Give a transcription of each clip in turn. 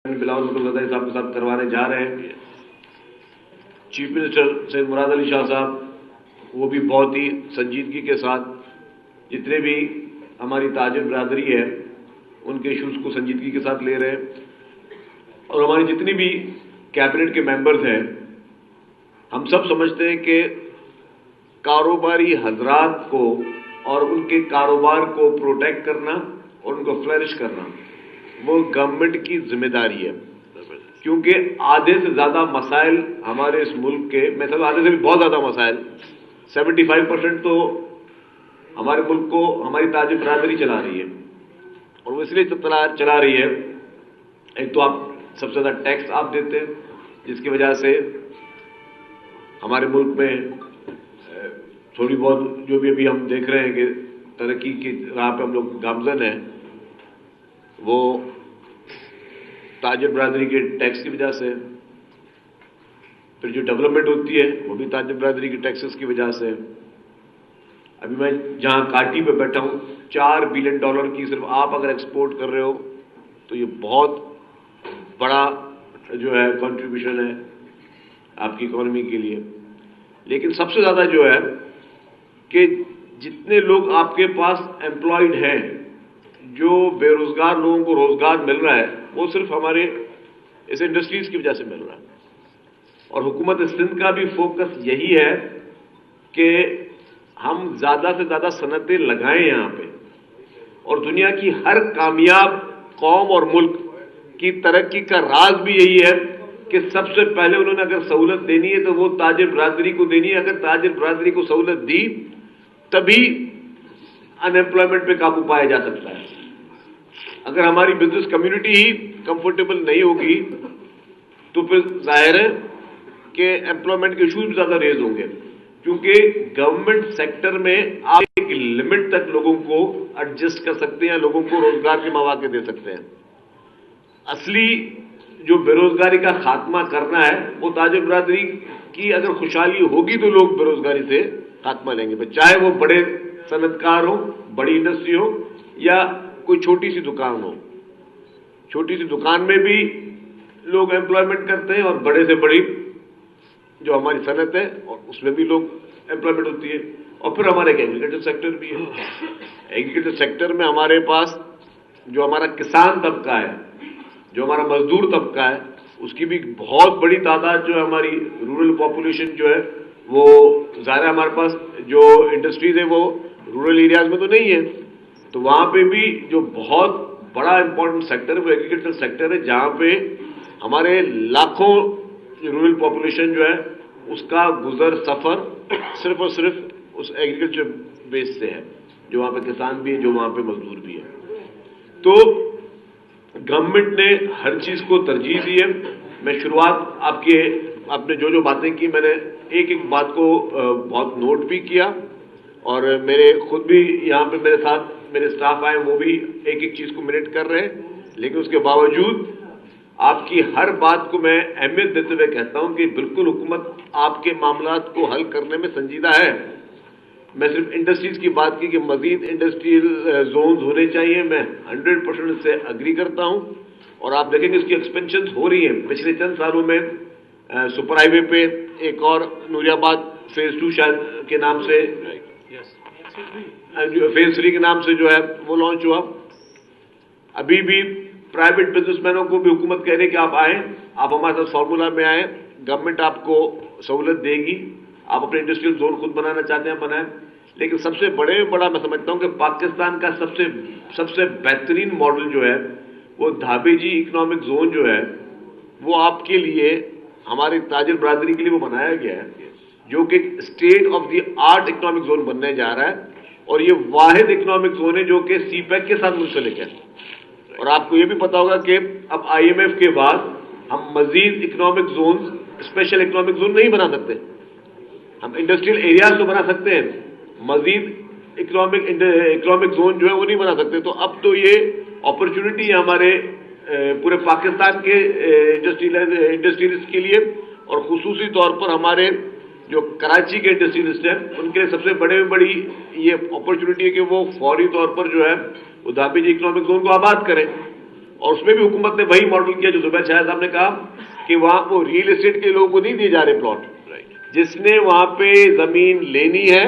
बिलावल भुट्टो साहब के साथ करवाने जा रहे हैं। चीफ मिनिस्टर सैयद मुराद अली शाह साहब वो भी बहुत ही संजीदगी के साथ जितने भी हमारी ताजिर बिरादरी है उनके इशूज को संजीदगी के साथ ले रहे हैं। और हमारी जितनी भी कैबिनेट के मेंबर्स हैं, हम सब समझते हैं कि कारोबारी हजरात को और उनके कारोबार को प्रोटेक्ट करना और उनको फ्लरिश करना वो गवर्नमेंट की जिम्मेदारी है, क्योंकि आधे से ज्यादा मसाइल हमारे इस मुल्क के, मैं समझ आधे से भी बहुत ज्यादा मसाइल 75% तो हमारे मुल्क को हमारी ताजिर बिरादरी चला रही है। और वो इसलिए चला रही है, एक तो आप सबसे ज्यादा टैक्स आप देते हैं जिसकी वजह से हमारे मुल्क में थोड़ी बहुत जो भी अभी हम देख रहे हैं कि तरक्की की राह पे हम लोग गामजन हैं, वो ताजिर बिरादरी के टैक्स की वजह से। फिर जो डेवलपमेंट होती है वो भी ताजिर बिरादरी के टैक्सेस की वजह से। अभी मैं जहां काटी पे बैठा हूं, $4 बिलियन की सिर्फ आप अगर एक्सपोर्ट कर रहे हो तो ये बहुत बड़ा जो है कंट्रीब्यूशन है आपकी इकोनॉमी के लिए। लेकिन सबसे ज्यादा जो है कि जितने लोग आपके पास एम्प्लॉयड हैं, जो बेरोजगार लोगों को रोजगार मिल रहा है, वो सिर्फ हमारे इस इंडस्ट्रीज की वजह से मिल रहा है। और हुकूमत सिंध का भी फोकस यही है कि हम ज्यादा से ज्यादा सनतें लगाएं यहां पे। और दुनिया की हर कामयाब कौम और मुल्क की तरक्की का राज भी यही है कि सबसे पहले उन्होंने अगर सहूलत देनी है तो वो ताजिर बिरादरी को देनी है। अगर ताजिर बिरादरी को सहूलत दी तभी अनएम्प्लॉयमेंट पे काबू पाया जा सकता है। अगर हमारी बिजनेस कम्युनिटी ही कंफर्टेबल नहीं होगी तो फिर जाहिर है कि एम्प्लॉयमेंट के इशूज भी ज्यादा रेज होंगे, क्योंकि गवर्नमेंट सेक्टर में आप एक लिमिट तक लोगों को एडजस्ट कर सकते हैं, लोगों को रोजगार के मौके दे सकते हैं। असली जो बेरोजगारी का खात्मा करना है वो ताजिर बिरादरी की अगर खुशहाली होगी तो लोग बेरोजगारी से खात्मा लेंगे, चाहे वो बड़े सनतकार हो, बड़ी इंडस्ट्री हो या कोई छोटी सी दुकान हो। छोटी सी दुकान में भी लोग एम्प्लॉयमेंट करते हैं और बड़े से बड़ी जो हमारी सनत है और उसमें भी लोग एम्प्लॉयमेंट होती है। और फिर हमारे एक एग्रीकल्चर सेक्टर भी है। एग्रीकल्चर सेक्टर में हमारे पास जो हमारा किसान तबका है, जो हमारा मजदूर तबका है, उसकी भी बहुत बड़ी तादाद जो है हमारी रूरल पॉपुलेशन जो है वो ज़्यादा हमारे पास जो इंडस्ट्रीज है वो रूरल एरियाज में तो नहीं है। तो वहां पे भी जो बहुत बड़ा इंपॉर्टेंट सेक्टर है वो एग्रीकल्चर सेक्टर है, जहां पे हमारे लाखों रूरल पॉपुलेशन जो है उसका गुजर सफर सिर्फ और सिर्फ उस एग्रीकल्चर बेस से है, जो वहां पे किसान भी है, जो वहां पे मजदूर भी है। तो गवर्नमेंट ने हर चीज को तरजीह दी है। मैं शुरुआत आपने जो बातें की, मैंने एक एक बात को बहुत नोट भी किया और मेरे खुद भी यहाँ पे मेरे साथ मेरे स्टाफ आए, वो भी एक एक चीज को मिनट कर रहे हैं। लेकिन उसके बावजूद आपकी हर बात को मैं अहमियत देते हुए कहता हूं कि बिल्कुल हुकूमत आपके मामलात को हल करने में संजीदा है। मैं सिर्फ इंडस्ट्रीज की बात की कि मजीद इंडस्ट्रियल जोन्स होने चाहिए, मैं 100% से अग्री करता हूं। और आप देखेंगे इसकी एक्सपेंशन हो रही है। पिछले चंद सालों में सुपर हाईवे पे एक और नूरियाबाद फेज 2 शायद के नाम से, फेज 3 के नाम से जो है वो लॉन्च हुआ। अभी भी प्राइवेट बिजनेसमैनों को भी हुकूमत कह रही है कि आप आए, आप हमारे साथ फॉर्मूला में आए, गवर्नमेंट आपको सहूलत देगी। आप अपने इंडस्ट्रियल जोन खुद बनाना चाहते हैं बनाएं। लेकिन सबसे बड़ा मैं समझता हूं कि पाकिस्तान का सबसे बेहतरीन मॉडल जो है वो धाबेजी इकोनॉमिक जोन जो है वो आपके लिए, हमारी ताजिर बिरादरी के लिए वो बनाया गया है, जो कि state of the art economic zone बनने जा रहा है। और ये वाहिद इकोनॉमिक जोन है जो कि सीपैक के साथ मुंसलिक है। और आपको ये भी पता होगा कि अब IMF के बाद हम मजीद economic zone, special economic zone नहीं बना सकते। हम इंडस्ट्रियल एरियाज तो बना सकते हैं, मजीद इकोनॉमिक जोन जो है वो नहीं बना सकते। तो अब तो ये अपॉर्चुनिटी है हमारे पूरे पाकिस्तान के इंडस्ट्रियलिस्ट के लिए, और खुसूसी तौर पर हमारे जो कराची के इंडस्ट्रियलिस्ट हैं उनके लिए सबसे बड़ी ये अपॉर्चुनिटी है कि वो फौरी तौर पर जो है वो धाबेजी इकोनॉमिक जोन को आबाद करें। और उसमें भी हुकूमत ने वही मॉडल किया जो जुबैर शाह साहब ने कहा कि वहां वो रियल एस्टेट के लोगों को नहीं दिए जा रहे प्लॉट। जिसने वहां पे जमीन लेनी है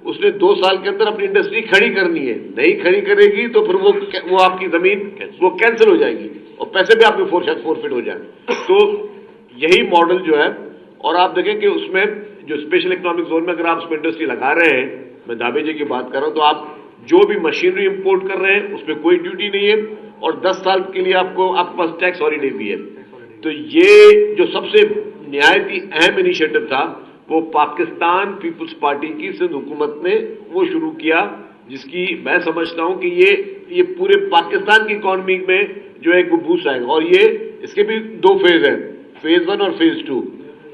उसने 2 साल के अंदर अपनी इंडस्ट्री खड़ी करनी है, नहीं खड़ी करेगी तो फिर वो आपकी जमीन वो कैंसिल हो जाएगी और पैसे भी आपके फोरफिट हो जाए। तो यही मॉडल जो है, और आप देखें कि उसमें जो स्पेशल इकोनॉमिक जोन में अगर आप उसमें इंडस्ट्री लगा रहे हैं, मैं दावे जी की बात कर रहा हूं, तो आप जो भी मशीनरी इंपोर्ट कर रहे हैं उसमें कोई ड्यूटी नहीं है और 10 साल के लिए आपके पास टैक्स हॉलीडे भी है। तो ये जो सबसे निहायत ही अहम इनिशिएटिव था वो पाकिस्तान पीपुल्स पार्टी की सिंध हुकूमत ने वो शुरू किया, जिसकी मैं समझता हूं कि ये पूरे पाकिस्तान की इकॉनमी में जो है एक बूस्ट आएगा। और ये इसके भी 2 फेज हैं, फेज 1 और फेज 2,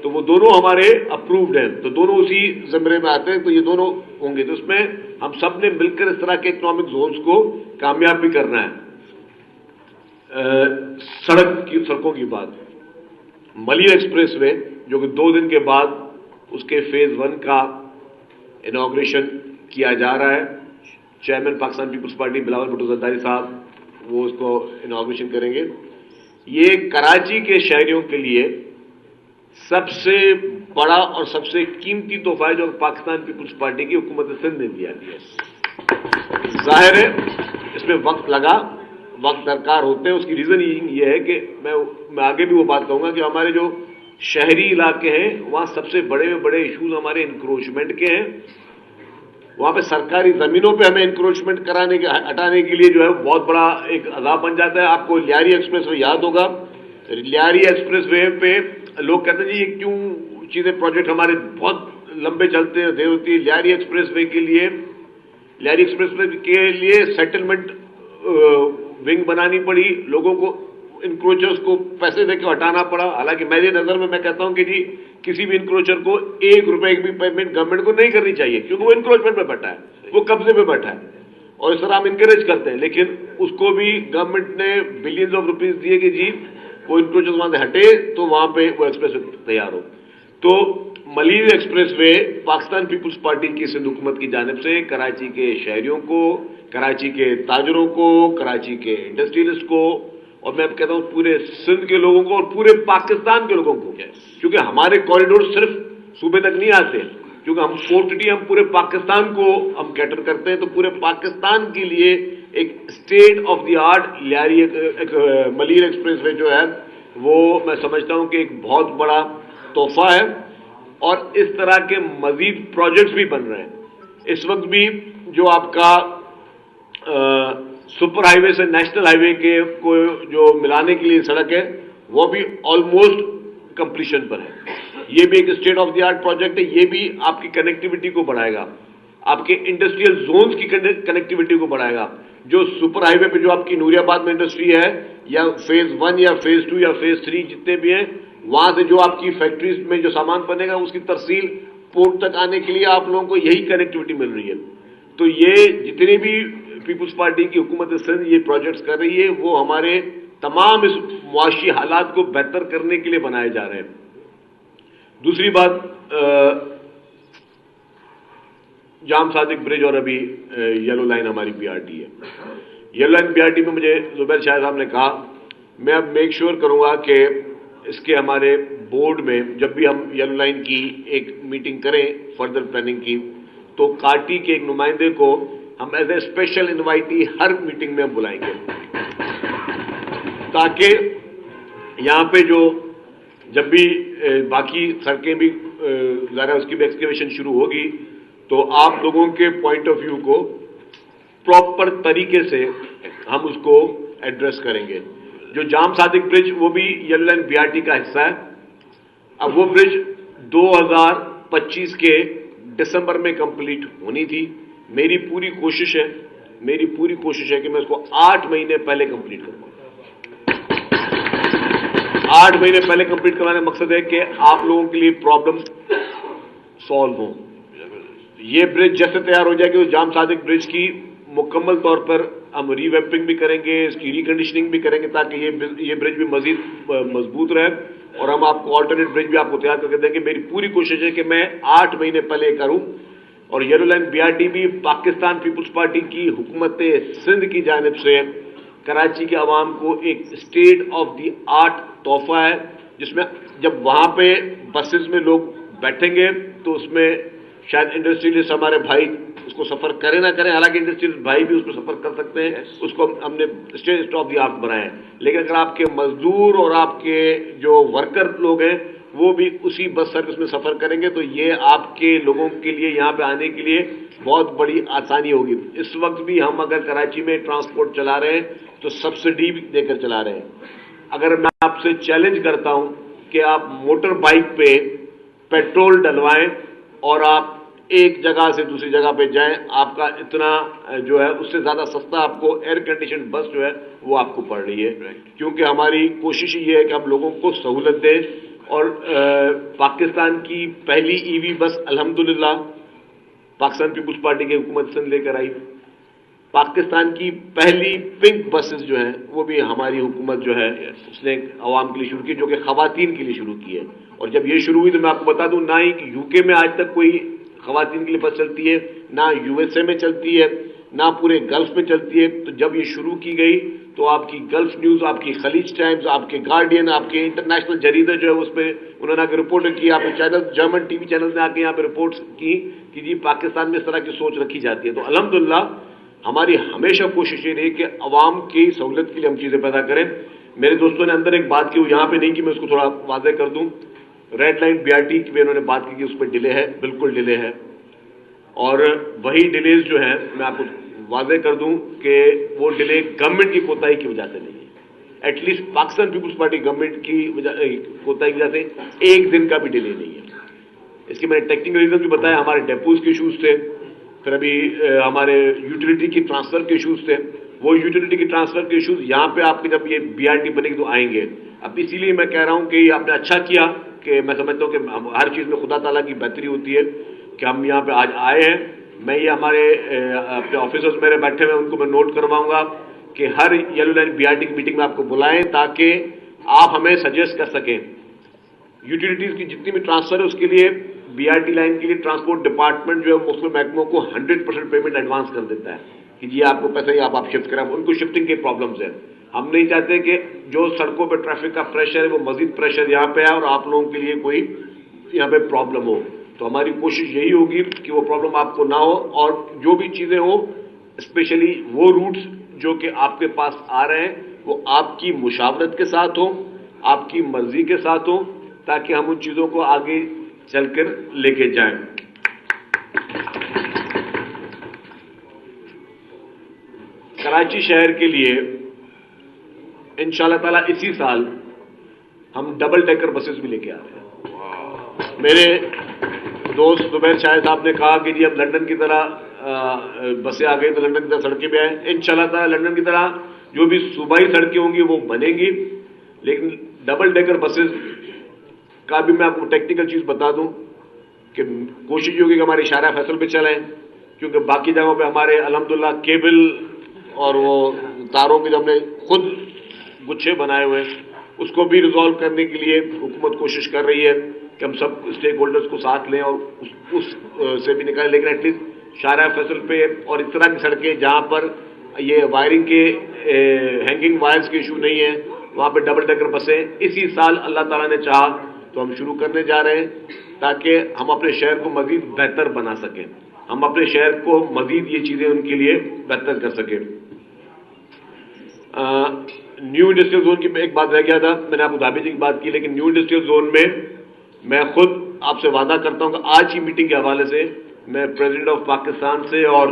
तो वो दोनों हमारे अप्रूव्ड हैं, तो दोनों उसी जमरे में आते हैं, तो ये दोनों होंगे। तो उसमें हम सब ने मिलकर इस तरह के इकोनॉमिक जोन्स को कामयाब भी करना है। सड़कों की बात, मलिर एक्सप्रेस वे जो कि 2 दिन के बाद उसके फेज 1 का इनॉग्रेशन किया जा रहा है, chairman Pakistan Peoples Party Bilawal Bhutto Zardari साहब वो उसको इनॉग्रेशन करेंगे। ये कराची के शहरियों के लिए सबसे बड़ा और सबसे कीमती तोहफा है जो पाकिस्तान पीपुल्स पार्टी की हुकूमत सिंध ने दिया है। जाहिर है इसमें वक्त लगा, वक्त दरकार होते हैं। उसकी रीजन ये है कि मैं आगे भी वो बात कहूंगा कि हमारे जो शहरी इलाके हैं वहां सबसे बड़े में बड़े इश्यूज हमारे इंक्रोचमेंट के हैं। वहां पे सरकारी जमीनों पे हमें इंक्रोचमेंट हटाने के लिए जो है बहुत बड़ा एक अजाब बन जाता है। आपको लियारी एक्सप्रेस वे याद होगा, लियारी एक्सप्रेस वे पे लोग कहते हैं जी ये क्यों चीजें प्रोजेक्ट हमारे बहुत लंबे चलते हैं, देर होती है। लियारी एक्सप्रेस वे के लिए सेटलमेंट विंग बनानी पड़ी, लोगों को इंक्रोचर्स को पैसे देकर हटाना पड़ा। हालांकि मेरी नजर में मैं कहता हूं कि जी किसी भी इंक्रोचर को 1 रुपए की भी पेमेंट गवर्नमेंट को नहीं करनी चाहिए, क्योंकि वो इंक्रोचमेंट में बैठा है, वो कब्जे में बैठा है और इस तरह हम इंकरेज करते हैं। लेकिन उसको भी गवर्नमेंट ने बिलियंस ऑफ रुपीज दिए कि जी वो इंक्रोचर्स वहां से हटे तो वहां पे वो एक्सप्रेस तैयार हो। तो Malir expressway Pakistan Peoples Party की सिंध हुकूमत की जानिब से कराची के शहरियों को, कराची के ताजरों को, कराची के इंडस्ट्रियलिस्ट को, और मैं कहता हूं पूरे सिंध के लोगों को और पूरे पाकिस्तान के लोगों को, क्योंकि हमारे कॉरिडोर सिर्फ सूबे तक नहीं आते, क्योंकि हम पोर्ट सिटी हम पूरे पाकिस्तान को हम कैटर करते हैं। तो पूरे पाकिस्तान के लिए एक state of the art Malir express way जो है वो मैं समझता हूं कि एक बहुत बड़ा तोहफा है। और इस तरह के मजीद प्रोजेक्ट्स भी बन रहे हैं। इस वक्त भी जो आपका सुपर हाईवे से नेशनल हाईवे के को जो मिलाने के लिए सड़क है वो भी ऑलमोस्ट कंप्लीशन पर है। ये भी एक state of the art project है। ये भी आपकी कनेक्टिविटी को बढ़ाएगा, आपके इंडस्ट्रियल जोन्स की कनेक्टिविटी को बढ़ाएगा। जो सुपर हाईवे पे जो आपकी नूरियाबाद में इंडस्ट्री है, या फेज 1 या फेज 2 या फेज 3 जितने भी हैं, वहां से जो आपकी फैक्ट्रीज में जो सामान बनेगा उसकी तरसील पोर्ट तक आने के लिए आप लोगों को यही कनेक्टिविटी मिल रही है। तो ये जितनी भी पीपुल्स पार्टी की हुकूमत सिंध ये प्रोजेक्ट्स कर रही है वो हमारे तमाम इस मुआशी हालात को बेहतर करने के लिए बनाए जा रहे हैं। दूसरी बात, जाम सादिक ब्रिज और अभी येलो लाइन हमारी पीआरटी है। येलो लाइन पीआरटी में मुझे जुबैर शाह साहब ने कहा, मैं अब मेक श्योर करूंगा कि इसके हमारे बोर्ड में जब भी हम येलो लाइन की एक मीटिंग करें फर्दर प्लानिंग की, तो काटी के एक नुमाइंदे को हम एज ए स्पेशल इनवाइटी हर मीटिंग में हम बुलाएंगे, ताकि यहां पे जो जब भी बाकी सड़कें भी ज़रा उसकी भी एक्सकेवेशन शुरू होगी तो आप लोगों के पॉइंट ऑफ व्यू को प्रॉपर तरीके से हम उसको एड्रेस करेंगे। जो जाम सादिक ब्रिज वो भी येलो लाइन बीआरटी का हिस्सा है। अब वो ब्रिज 2025 के दिसंबर में कंप्लीट होनी थी। मेरी पूरी कोशिश है कि मैं उसको 8 महीने पहले कंप्लीट करूंगा। 8 महीने पहले कंप्लीट करवाने का मकसद है कि आप लोगों के लिए प्रॉब्लम सॉल्व हो। ये ब्रिज जैसे तैयार हो जाएगी तो जाम सादिक ब्रिज की मुकम्मल तौर पर हम रीवैम्पिंग भी करेंगे, इसकी रिकंडीशनिंग भी करेंगे ताकि ये ब्रिज भी मजीद मजबूत रहे और हम आपको ऑल्टरनेट ब्रिज भी आपको तैयार करके देंगे। मेरी पूरी कोशिश है कि मैं 8 महीने पहले करूं। और येलो लाइन बीआरटी भी पाकिस्तान पीपुल्स पार्टी की हुकूमत सिंध की जानिब से कराची के अवाम को एक स्टेट ऑफ द आर्ट तोहफा है, जिसमें जब वहां पे बसेस में लोग बैठेंगे तो उसमें शायद इंडस्ट्रियलिस्ट हमारे भाई उसको सफर करें ना करें, हालांकि इंडस्ट्रियलिस्ट भाई भी उसको सफर कर सकते हैं, उसको हमने स्टेट ऑफ द आर्ट बनाया है। लेकिन अगर आपके मजदूर और आपके जो वर्कर लोग हैं वो भी उसी बस सर्विस में सफर करेंगे तो ये आपके लोगों के लिए यहाँ पे आने के लिए बहुत बड़ी आसानी होगी। इस वक्त भी हम अगर कराची में ट्रांसपोर्ट चला रहे हैं तो सब्सिडी भी देकर चला रहे हैं। अगर मैं आपसे चैलेंज करता हूं कि आप मोटर बाइक पे पेट्रोल डलवाएं और आप एक जगह से दूसरी जगह पे जाएं, आपका इतना जो है उससे ज्यादा सस्ता आपको एयर कंडीशन बस जो है वो आपको पड़ रही है। क्योंकि हमारी कोशिश ये है कि हम लोगों को सहूलत दें। और पाकिस्तान की पहली ईवी बस अल्हम्दुलिल्लाह पाकिस्तान पीपुल्स पार्टी की हुकूमत से लेकर आई। पाकिस्तान की पहली पिंक बसेस जो हैं वो भी हमारी हुकूमत जो है उसने अवाम के लिए शुरू की, जो कि खवातीन के लिए शुरू की है। और जब ये शुरू हुई तो मैं आपको बता दूं, ना ही यूके में आज तक कोई खवातीन के लिए बस चलती है, ना यूएसए में चलती है, ना पूरे गल्फ में चलती है। तो जब ये शुरू की गई तो आपकी गल्फ न्यूज, आपकी खलीज टाइम्स, आपके गार्डियन, आपके इंटरनेशनल जरीदे जो है उस पर उन्होंने आके रिपोर्ट की, आपके चैनल जर्मन टीवी चैनल ने आके यहाँ पे रिपोर्ट की कि जी पाकिस्तान में इस तरह की सोच रखी जाती है। तो अल्हम्दुलिल्लाह हमारी हमेशा कोशिश ये रही कि अवाम की सहूलत के लिए हम चीजें पैदा करें। मेरे दोस्तों ने अंदर एक बात की, वो यहां पे नहीं की, मैं उसको थोड़ा वाज़ेह कर दूं। रेड लाइन बीआरटी की भी उन्होंने बात की कि उस पर डिले है, बिल्कुल डिले है। और वही डिलेज जो है मैं आपको वाज़ेह कर दूं कि वो डिले गवर्नमेंट की कोताही की वजह से नहीं है। At least Pakistan Peoples Party government की कोताही की वजह से एक दिन का भी डिले नहीं है। इसके मैंने टेक्निकल रीजन भी बताया, हमारे डेपोज के इशूज थे, फिर अभी हमारे यूटिलिटी की ट्रांसफर के इशूज थे। वो यूटिलिटी की ट्रांसफर के इशूज यहां पे आपके जब ये बीआरटी बनेगी तो आएंगे। अब इसीलिए मैं कह रहा हूं कि आपने अच्छा किया कि मैं समझता हूं कि हर चीज में खुदा ताला की बेहतरी होती है कि हम यहां पे आज आए हैं। मैं ये हमारे अपने ऑफिसर्स मेरे बैठे हुए उनको मैं नोट करवाऊंगा कि हर येलो लाइन बीआरटी की मीटिंग में आपको बुलाएं ताकि आप हमें सजेस्ट कर सकें। यूटिलिटीज की जितनी भी ट्रांसफर है उसके लिए बीआरटी लाइन के लिए ट्रांसपोर्ट डिपार्टमेंट जो है मुख्तलिफ महकमों को 100% पेमेंट एडवांस कर देता है कि जी आपको पैसा ही आप शिफ्ट करें। उनको शिफ्टिंग के प्रॉब्लम्स है। हम नहीं चाहते कि जो सड़कों पर ट्रैफिक का प्रेशर है वो मजीद प्रेशर यहां पे है और आप लोगों के लिए कोई यहां पे प्रॉब्लम हो। तो हमारी कोशिश यही होगी कि वो प्रॉब्लम आपको ना हो और जो भी चीजें हो, स्पेशली वो रूट्स जो कि आपके पास आ रहे हैं वो आपकी मुशावरत के साथ हो, आपकी मर्जी के साथ हो, ताकि हम उन चीजों को आगे चलकर लेके जाएं। कराची शहर के लिए इंशाअल्लाह ताला इसी साल हम डबल डेकर बसेस भी लेके आ रहे हैं। मेरे दोस्त जुबैर शाह साहब ने कहा कि जी अब लंदन की तरह बसें आ गई तो लंदन की तरह सड़कें भी आए। इंशाअल्लाह ताला लंदन की तरह जो भी सूबाई सड़कें होंगी वो बनेंगी, लेकिन डबल डेकर बसेस का भी मैं आपको टेक्निकल चीज बता दूं कि कोशिश होगी कि हमारे शारा फैसल पे चलें, क्योंकि बाकी जगहों पे हमारे अल्हम्दुलिल्लाह केबल और वो तारों के जो हमने खुद गुच्छे बनाए हुए उसको भी रिजॉल्व करने के लिए हुकूमत कोशिश कर रही है कि हम सब स्टेक होल्डर्स को साथ लें और उस से भी निकालें। लेकिन एटलीस्ट शारा फैसल पे और इस तरह की सड़कें जहां पर ये वायरिंग के हैंगिंग वायर्स के इशू नहीं है वहां पे डबल डेकर बसें इसी साल अल्लाह ताला ने चाहा तो हम शुरू करने जा रहे हैं ताकि हम अपने शहर को मजीद बेहतर बना सकें, हम अपने शहर को मजीद ये चीजें उनके लिए बेहतर कर सकें। न्यू इंडस्ट्रियल जोन की एक बात रह गया था, मैंने आपको धाबी जी की बात की, लेकिन न्यू इंडस्ट्रियल जोन में मैं खुद आपसे वादा करता हूं कि आज की मीटिंग के हवाले से मैं प्रेसिडेंट ऑफ पाकिस्तान से और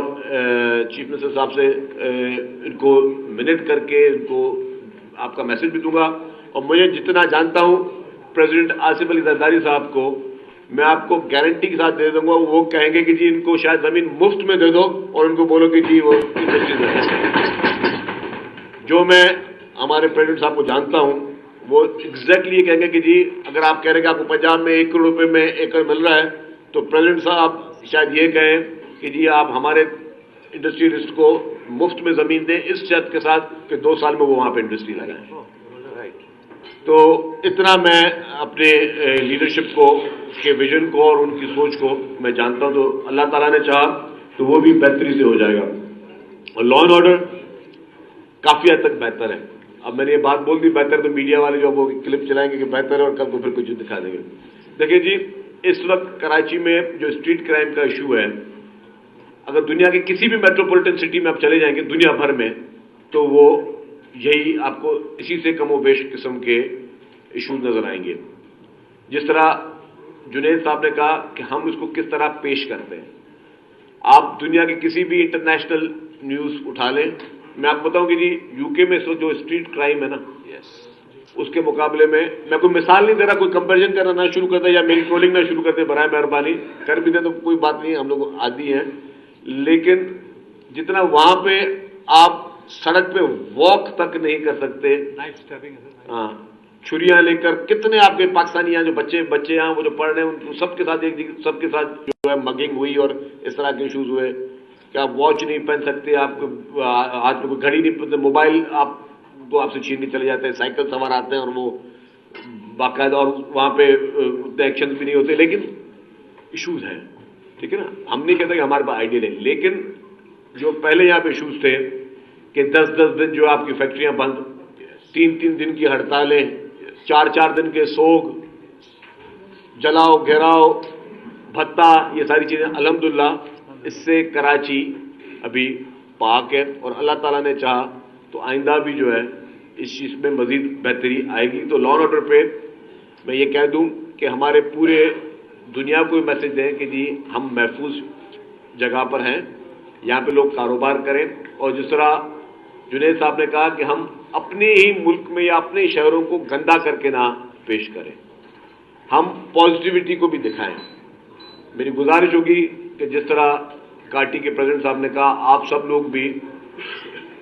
चीफ मिनिस्टर साहब से इनको मिनट करके इनको आपका मैसेज भी दूंगा। और मुझे जितना जानता हूं प्रेसिडेंट आसिफ अली जरदारी साहब को मैं आपको गारंटी के साथ दे दूंगा, वो कहेंगे कि जी इनको शायद जमीन मुफ्त में दे दो और उनको बोलो कि जी वो इंडस्ट्री में। जो मैं हमारे प्रेसिडेंट साहब को जानता हूं वो एग्जैक्टली कहेंगे कि जी अगर आप कह रहे हैं कि आपको पंजाब में 1 करोड़ रुपए में एकड़ मिल रहा है तो प्रेसिडेंट साहब शायद ये कहें कि जी आप हमारे इंडस्ट्रियलिस्ट को मुफ्त में जमीन दें इस शर्त के साथ कि 2 साल में वो वहां पे इंडस्ट्री लगाएं। तो इतना मैं अपने लीडरशिप को के विजन को और उनकी सोच को मैं जानता हूं, तो अल्लाह ताला ने चाहा तो वो भी बेहतरी से हो जाएगा। और लॉ एंड ऑर्डर काफी हद तक बेहतर है। अब मैंने ये बात बोल दी बेहतर, तो मीडिया वाले जो वो क्लिप चलाएंगे कि बेहतर है और कल को फिर कुछ दिखा देंगे। देखिए जी, इस वक्त कराची में जो स्ट्रीट क्राइम का इशू है, अगर दुनिया के किसी भी मेट्रोपॉलिटन सिटी में आप चले जाएंगे दुनिया भर में, तो वो यही आपको इसी से कमोबेश किस्म के इशूज नजर आएंगे। जिस तरह जुनैद साहब ने कहा कि हम इसको किस तरह पेश करते हैं, आप दुनिया के किसी भी इंटरनेशनल न्यूज उठा लें, मैं आपको बताऊं कि जी यूके में जो स्ट्रीट क्राइम है ना, उसके मुकाबले में मैं कोई मिसाल नहीं दे रहा, कोई कंपैरिजन करना ना शुरू कर दे या मेरी ट्रोलिंग ना शुरू कर दे, बराए मेहरबानी कर भी दे तो कोई बात नहीं, हम लोग आदी हैं, लेकिन जितना वहां पे आप सड़क पे वॉक तक नहीं कर सकते, हाँ, छुरियां लेकर कितने आपके पाकिस्तानी यहाँ जो बच्चे यहाँ वो जो पढ़ रहे हैं सबके साथ जो है मगिंग हुई और इस तरह के इश्यूज हुए कि आप वॉच नहीं पहन सकते, आपको हाथ में कोई घड़ी नहीं पहनते, मोबाइल आप तो आपसे छीन के चले जाते हैं, साइकिल सवार आते हैं और वो बाकायदा, और वहां पे उतने एक्शन भी नहीं होते, लेकिन इश्यूज हैं, ठीक है ना। हम नहीं कहते कि हमारे पास आइडियल है, लेकिन जो पहले यहाँ पे इश्यूज थे कि 10-10 दिन जो आपकी फैक्ट्रियां बंद, 3-3 दिन की हड़तालें, 4-4 दिन के सोग, जलाओ घेराव भत्ता, ये सारी चीजें अल्हम्दुलिल्लाह इससे कराची अभी पाक है, और अल्लाह ताला ने चाहा तो आइंदा भी जो है इस चीज में मजीद बेहतरी आएगी। तो लॉ एंड ऑर्डर पे मैं ये कह दूं कि हमारे पूरे दुनिया को मैसेज दें कि जी हम महफूज जगह पर हैं, यहाँ पे लोग कारोबार करें, और जिस तरह जुनैद साहब ने कहा कि हम अपने ही मुल्क में या अपने शहरों को गंदा करके ना पेश करें, हम पॉजिटिविटी को भी दिखाएं। मेरी गुजारिश होगी कि जिस तरह काटी के प्रेसिडेंट साहब ने कहा, आप सब लोग भी,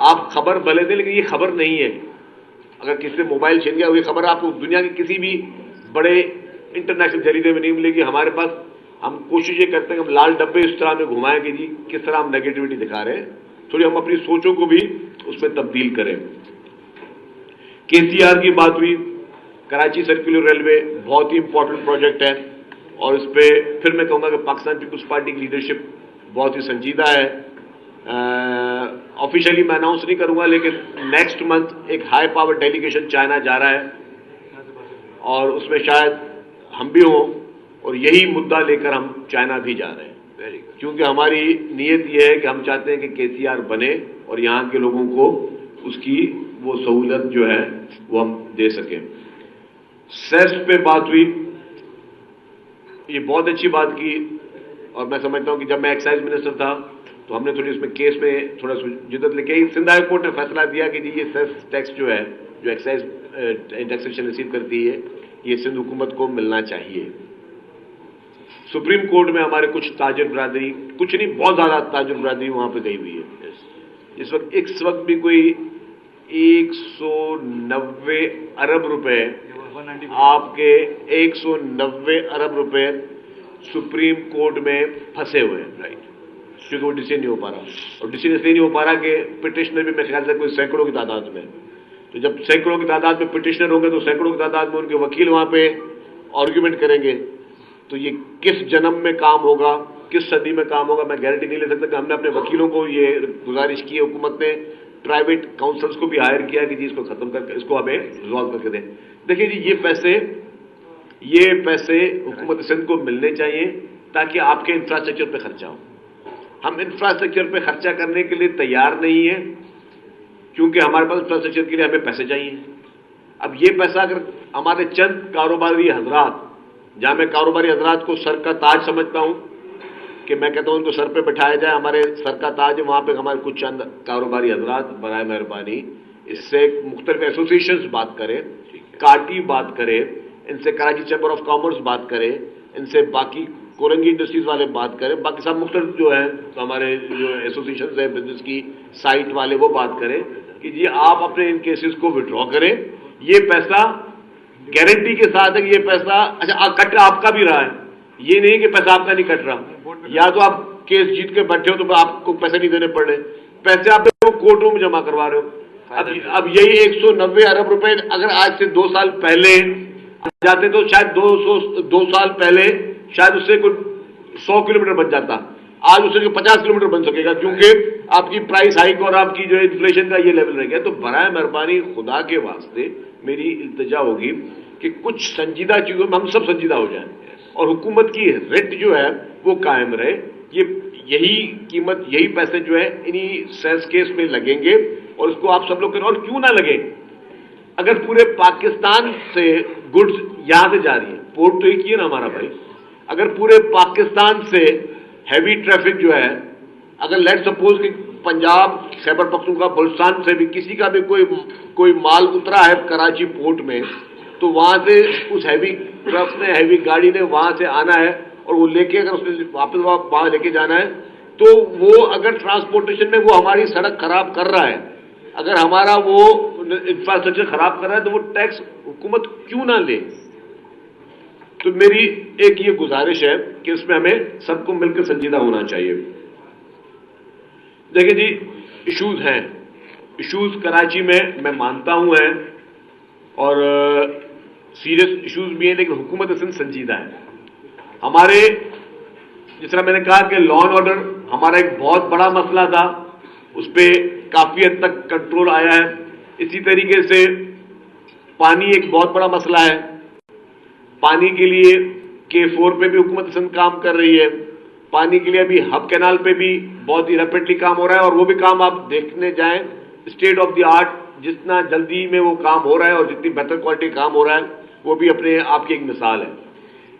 आप खबर भले दें लेकिन ये खबर नहीं है। अगर किसी से मोबाइल छीन गया, ये खबर आपको दुनिया के किसी भी बड़े इंटरनेशनल जरीदे में नहीं मिलेगी। हमारे पास हम कोशिश ये करते हैं कि हम लाल डब्बे इस तरह में घुमाएं कि जी किस तरह हम नेगेटिविटी दिखा रहे हैं, थोड़ी हम अपनी सोचों को भी उसमें तब्दील करें। केसीआर की बात हुई, कराची सर्कुलर रेलवे बहुत ही इंपॉर्टेंट प्रोजेक्ट है, और इस पर फिर मैं कहूंगा कि पाकिस्तान पीपुल्स पार्टी की लीडरशिप बहुत ही संजीदा है। ऑफिशियली मैं अनाउंस नहीं करूंगा, लेकिन नेक्स्ट मंथ एक हाई पावर डेलीगेशन चाइना जा रहा है, और उसमें शायद हम भी हों, और यही मुद्दा लेकर हम चाइना भी जा रहे हैं, क्योंकि हमारी नीयत यह है कि हम चाहते हैं कि केसीआर बने और यहाँ के लोगों को उसकी वो सहूलत जो है वो हम दे सकें। सेस पे बात हुई, ये बहुत अच्छी बात की, और मैं समझता हूं कि जब मैं एक्साइज मिनिस्टर था तो हमने थोड़ी उसमें केस में थोड़ा जिद्दत लेके सिंध हाई कोर्ट ने फैसला दिया कि जी ये सेस टैक्स जो है, जो एक्साइज टैक्सेशन रिसीव करती है, ये सिंध हुकूमत को मिलना चाहिए। सुप्रीम कोर्ट में हमारे कुछ ताजिर बरादरी, कुछ नहीं बहुत ज्यादा ताजिर बरादरी वहां पे गई हुई है। इस वक्त भी कोई 190 अरब रुपए, आपके 190 अरब रुपए सुप्रीम कोर्ट में फंसे हुए हैं, राइट, क्योंकि वो डिसीजन नहीं हो पा रहा, और डिसीजन इसलिए नहीं हो पा रहा कि पिटिशनर भी मेरे ख्याल से कोई सैकड़ों की तादाद में, तो जब सैकड़ों की तादाद में पिटिशनर होंगे तो सैकड़ों की तादाद में उनके वकील वहां पे आर्ग्यूमेंट करेंगे, तो ये किस जन्म में काम होगा, किस सदी में काम होगा, मैं गारंटी नहीं ले सकता। कि हमने अपने वकीलों को ये गुजारिश की है, हुकूमत ने प्राइवेट काउंसल्स को भी हायर किया कि जी इसको खत्म करके इसको हमें रिजॉल्व करके दें। देखिए जी, ये पैसे हुकूमत सिंध को मिलने चाहिए ताकि आपके इंफ्रास्ट्रक्चर पे खर्चा हो। हम इंफ्रास्ट्रक्चर पे खर्चा करने के लिए तैयार नहीं है, क्योंकि हमारे पास इंफ्रास्ट्रक्चर के लिए हमें पैसे चाहिए। अब ये पैसा अगर हमारे चंद कारोबारी हजरात, जहां मैं कारोबारी हजरात को सर का ताज समझता हूं, कि मैं कहता हूं उनको सर पे बैठाया जाए, हमारे सर का ताज, वहां पे हमारे कुछ चंद कारोबारी हजरात बराए मेहरबानी इससे मुख्तलिफ एसोसिएशंस बात करें, काटी बात करें, इनसे कराची चैम्बर ऑफ कॉमर्स बात करें, इनसे बाकी कोरंगी इंडस्ट्रीज वाले बात करें, बाकी सब मुख्तलिफ जो है तो हमारे जो एसोसिएशन है बिजनेस की साइट वाले वो बात करें कि जी आप अपने इन केसेस को विड्रॉ करें। ये पैसा गारंटी के साथ है कि ये पैसा अच्छा कट आपका भी रहा है, ये नहीं कि पैसा आपका नहीं कट रहा, या तो आप केस जीत के बैठे हो तो आपको पैसे नहीं देने पड़ रहे, पैसे आप कोर्ट रूम जमा करवा रहे हो। अब यही 190 अरब रुपए अगर आज से 2 साल पहले जाते तो शायद 2 साल पहले शायद उससे कोई 100 किलोमीटर बच जाता। आज उससे 50 किलोमीटर बन सकेगा, क्योंकि आपकी प्राइस हाइक और आपकी जो है इन्फ्लेशन का ये लेवल रह गया। तो बराए मेहरबानी खुदा के वास्ते मेरी इल्तिजा होगी कि कुछ संजीदा चीजों में हम सब संजीदा हो जाएं और हुकूमत की रेट जो है वो कायम रहे। यही कीमत, यही पैसे जो है इन्हीं सेस केस में लगेंगे और उसको आप सब लोग करें। और क्यों ना लगे, अगर पूरे पाकिस्तान से गुड्स यहां से जा रही है, पोर्ट तो एक ही है ना हमारा भाई, अगर पूरे पाकिस्तान से हैवी ट्रैफिक जो है, अगर लेट सपोज कि पंजाब, खैबर पख्तूनख्वा, बलूचिस्तान से भी किसी का भी कोई माल उतरा है कराची पोर्ट में, तो वहां से उस हैवी ट्रक ने, हैवी गाड़ी ने वहां से आना है और वो लेके अगर उसने वापस वहां लेके जाना है, तो वो अगर ट्रांसपोर्टेशन में वो हमारी सड़क खराब कर रहा है, अगर हमारा वो इंफ्रास्ट्रक्चर खराब कर रहा है, तो वो टैक्स हुकूमत क्यों ना ले। तो मेरी एक ये गुजारिश है कि इसमें हमें सबको मिलकर संजीदा होना चाहिए। देखिए जी, इश्यूज हैं, इश्यूज कराची में मैं मानता हूं हैं और सीरियस इश्यूज भी हैं, लेकिन हुकूमत सिंध संजीदा है। हमारे, जिस तरह मैंने कहा कि लॉ एंड ऑर्डर हमारा एक बहुत बड़ा मसला था, उस पर काफी हद तक कंट्रोल आया है। इसी तरीके से पानी एक बहुत बड़ा मसला है, पानी के लिए K4 पे भी हुकूमत सिंध काम कर रही है, पानी के लिए अभी हब कैनाल पे भी बहुत ही रैपिडली काम हो रहा है और वो भी काम आप देखने जाएं, स्टेट ऑफ द आर्ट, जितना जल्दी में वो काम हो रहा है और जितनी बेहतर क्वालिटी काम हो रहा है, वो भी अपने आप की एक मिसाल है।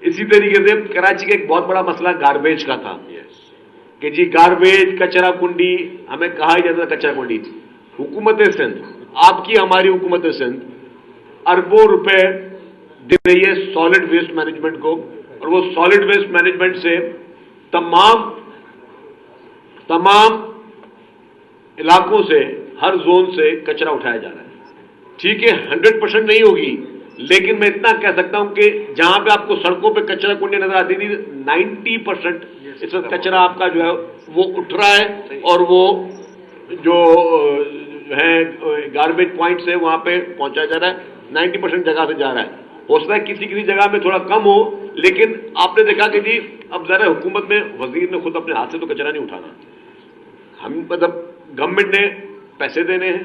इसी तरीके से कराची का एक बहुत बड़ा मसला गार्बेज का था कि जी गार्बेज, कचरा कुंडी, हमें कहा ही जाता था कचरा कुंडी। हुकूमत सिंध, आपकी हमारी हुकूमत सिंध अरबों रुपए दे रही है सॉलिड वेस्ट मैनेजमेंट को, और वो सॉलिड वेस्ट मैनेजमेंट से तमाम इलाकों से, हर जोन से कचरा उठाया जा रहा है। ठीक है, 100% नहीं होगी, लेकिन मैं इतना कह सकता हूं कि जहां पे आपको सड़कों पे कचरा कुंडी नजर आती थी, 90% इस वक्त कचरा आपका जो है वो उठ रहा है और वो जो है गार्बेज पॉइंट से वहां पे पहुंचाया जा रहा है, 90% जगह से जा रहा है। हो सकता है किसी किसी जगह में थोड़ा कम हो, लेकिन आपने देखा कि जी अब जरा हुकूमत में वजीर ने खुद अपने हाथ से तो कचरा नहीं उठाना, हम मतलब गवर्नमेंट ने पैसे देने हैं,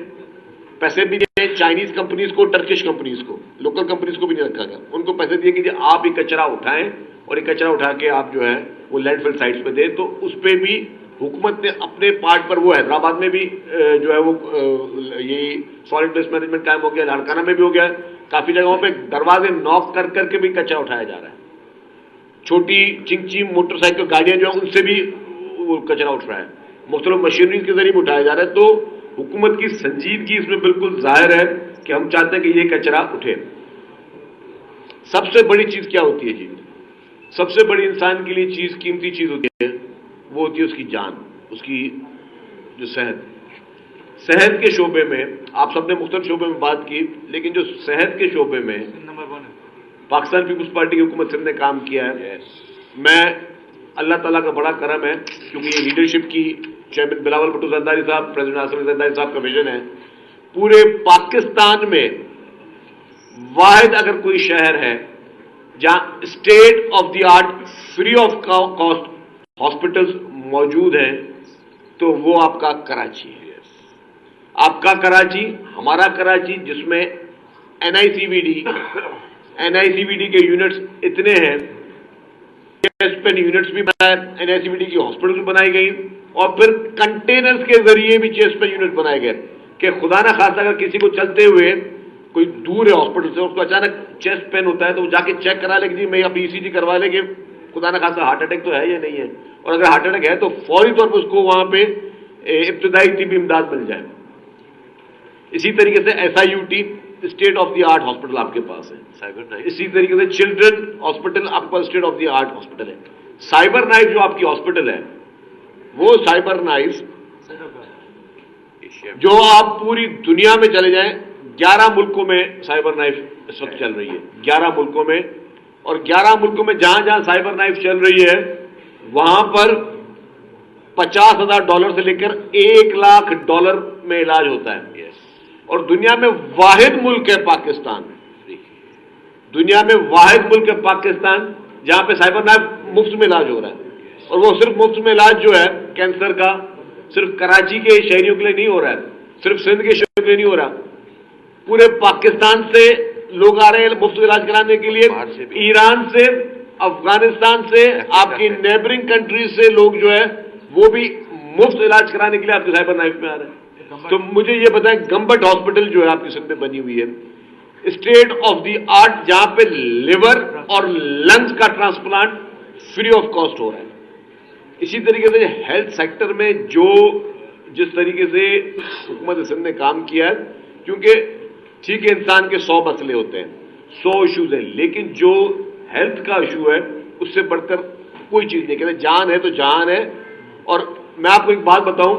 पैसे भी दिए चाइनीज कंपनीज को, टर्किश कंपनीज को, लोकल कंपनीज को भी नहीं रखा गया, उनको पैसे दिए कि जी आप ये कचरा उठाएं और ये कचरा उठा के आप जो है वो लैंडफिल साइट्स पे दें। तो उस पर भी हुकूमत ने अपने पार्ट पर, वो हैदराबाद में भी जो है वो ये सॉलिड वेस्ट मैनेजमेंट कायम हो गया, लाड़काना में भी हो गया, काफी जगहों पे दरवाजे नॉक कर करके भी कचरा उठाया जा रहा है। छोटी चिंची मोटरसाइकिल गाड़ियां जो है उनसे भी कचरा उठ रहा है, मुख्तलिफ मशीनरी के जरिए भी उठाया जा रहा है। तो हुकूमत की संजीदगी इसमें बिल्कुल जाहिर है कि हम चाहते हैं कि ये कचरा उठे। सबसे बड़ी चीज क्या होती है जी? सबसे बड़ी इंसान के लिए चीज, कीमती चीज होती है, वो होती है उसकी जान, उसकी जो सेहत। सेहत के शोबे में आप सबने मुख्तलिफ शोबे में बात की, लेकिन जो सेहत के शोबे में नंबर 1 पाकिस्तान पीपुल्स पार्टी की हुकूमत सिंध ने काम किया है। मैं, अल्लाह ताला का बड़ा करम है, क्योंकि ये लीडरशिप की चेयरमैन बिलावल भुट्टो जरदारी साहब, प्रेसिडेंट आसिफ जरदारी साहब का विजन है। पूरे पाकिस्तान में वाहिद अगर कोई शहर है जहां state of the art free of cost hospitals मौजूद हैं, तो वो आपका कराची है। आपका कराची, हमारा कराची, जिसमें एनआईसीवीडी के यूनिट्स इतने हैं, चेस्ट पेन यूनिट्स भी बनाए, एनआईसीवीडी की हॉस्पिटल भी बनाई गई और फिर कंटेनर्स के जरिए भी चेस्ट पेन यूनिट बनाए गए कि खुदा ना खासा अगर किसी को चलते हुए कोई दूर है हॉस्पिटल से, उसको अचानक चेस्ट पेन होता है तो वो जाके चेक करा ले कि जी मैं अपनी ईसीजी करवा ले कि खुदा ना खासा हार्ट अटैक तो है या नहीं है, और अगर हार्ट अटैक है तो फौरी तौर पर उसको वहां पे इब्तदाई तिब्बी इमदाद मिल जाए। इसी तरीके से SIUT state of the art hospital आपके पास है। साइबर नाइफ, इसी तरीके से चिल्ड्रन हॉस्पिटल आपके पास state of the art hospital है। साइबर नाइफ जो आपकी हॉस्पिटल है, वो साइबर नाइफ जो आप पूरी दुनिया में चले जाएं, 11 मुल्कों में साइबर नाइफ इस वक्त चल रही है, 11 मुल्कों में, और 11 मुल्कों में जहां जहां साइबर नाइफ चल रही है वहां पर $50,000 से लेकर $1,00,000 में इलाज होता है। और दुनिया में वाहिद मुल्क है पाकिस्तान, दुनिया में वाहिद मुल्क है पाकिस्तान जहां पे साइबर नाइफ मुफ्त में इलाज हो रहा है। और वो सिर्फ मुफ्त में इलाज जो है कैंसर का सिर्फ कराची के शहरियों के लिए नहीं हो रहा है, सिर्फ सिंध के शहरियों के लिए नहीं हो रहा, पूरे पाकिस्तान से लोग आ रहे हैं मुफ्त इलाज कराने के लिए, ईरान से, अफगानिस्तान से, आपकी नेबरिंग कंट्रीज से लोग जो है वो भी मुफ्त इलाज कराने के लिए आपके साइबर नाइफ में आ रहे हैं। तो मुझे ये बताएं, गंबट हॉस्पिटल जो है आपकी सिंध में बनी हुई है, स्टेट ऑफ द आर्ट, जहां पे लिवर और लंग्स का ट्रांसप्लांट फ्री ऑफ कॉस्ट हो रहा है। इसी तरीके से हेल्थ सेक्टर में जो जिस तरीके से हुकूमत सिंध ने काम किया है, क्योंकि ठीक है इंसान के 100 मसले होते हैं, 100 इश्यूज हैं, लेकिन जो हेल्थ का इशू है उससे बढ़कर कोई चीज नहीं। कहते जान है तो जान है। और मैं आपको एक बात बताऊं,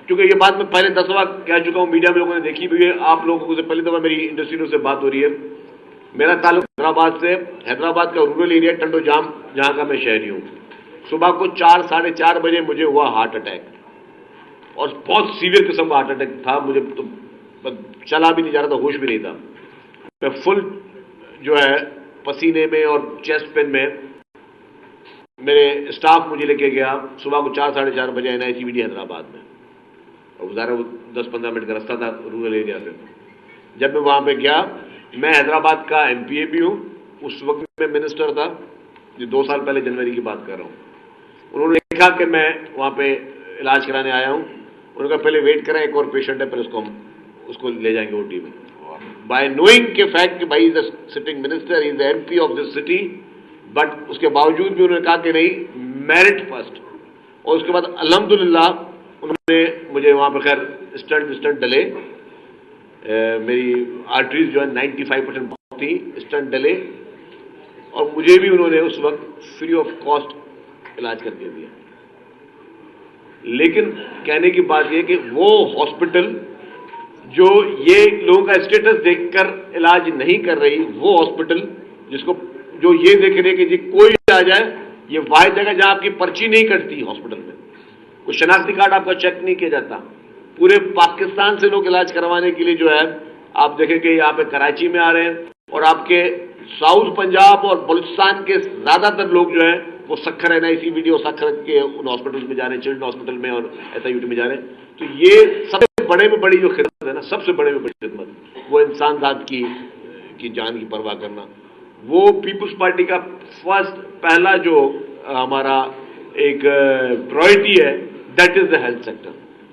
क्योंकि ये बात मैं पहले 10 दफा कह चुका हूं, मीडिया में लोगों ने देखी भी है, आप लोगों से पहली दफा मेरी इंडस्ट्री से बात हो रही है। मेरा ताल्लुक हैदराबाद से, हैदराबाद का रूरल एरिया टंडो जाम, जहां का मैं शहरी हूं। सुबह को 4, साढ़े 4 बजे मुझे हुआ हार्ट अटैक, और बहुत सीवियर किस्म का हार्ट अटैक था। मुझे तो चला भी नहीं जा रहा था, होश भी नहीं था। मैं फुल जो है पसीने में और चेस्ट पेन में, मेरे स्टाफ मुझे लेके गया सुबह को 4, साढ़े 4 बजे एनआईसीवीडी हैदराबाद में, और गुजारा वो 10-15 मिनट का रास्ता था रूरल एरिया से। जब मैं वहां पे गया, मैं हैदराबाद का एमपीए भी हूं, उस वक्त मैं मिनिस्टर था, ये 2 साल पहले जनवरी की बात कर रहा हूं। उन्होंने देखा कि मैं वहां पे इलाज कराने आया हूं, उन्होंने कहा पहले वेट करें, एक और पेशेंट है, फिर उसको ले जाएंगे ओटी में। बाय नोइंग के फैक्ट कि भाई is the sitting minister, is the MP of this city, but उसके बावजूद भी उन्होंने कहा कि नहीं, मेरिट फर्स्ट। और उसके बाद अल्हम्दुलिल्लाह उन्होंने मुझे वहां पर खैर स्टंट डले, मेरी आर्टरीज जो है 95% बहुत थी, स्टंट डले, और मुझे भी उन्होंने उस वक्त फ्री ऑफ कॉस्ट इलाज करके दिया। लेकिन कहने की बात यह कि वो हॉस्पिटल जो ये लोगों का स्टेटस देखकर इलाज नहीं कर रही, वो हॉस्पिटल जिसको जो ये देख रहे कि जी कोई आ जाए, ये वाहिद जगह जहां आपकी पर्ची नहीं कटती हॉस्पिटल में, कोई शनाख्ती कार्ड आपका चेक नहीं किया जाता। पूरे पाकिस्तान से लोग इलाज करवाने के लिए जो है आप देखेंगे यहाँ पे कराची में आ रहे हैं, और आपके साउथ पंजाब और बलूचिस्तान के ज्यादातर लोग जो है वो सखर एनआईसीवीडी और सखर के उन हॉस्पिटल में जा रहे हैं, चिल्ड्रन हॉस्पिटल में और एसआईयूटी में जा रहे हैं। तो ये सबसे बड़े में बड़ी जो खिदमत है ना, सबसे बड़े में बड़ी खिदमत, वो इंसान जात की जान की परवाह करना, वो पीपुल्स पार्टी का पहला जो हमारा एक प्रायोरिटी है, that is the health sector.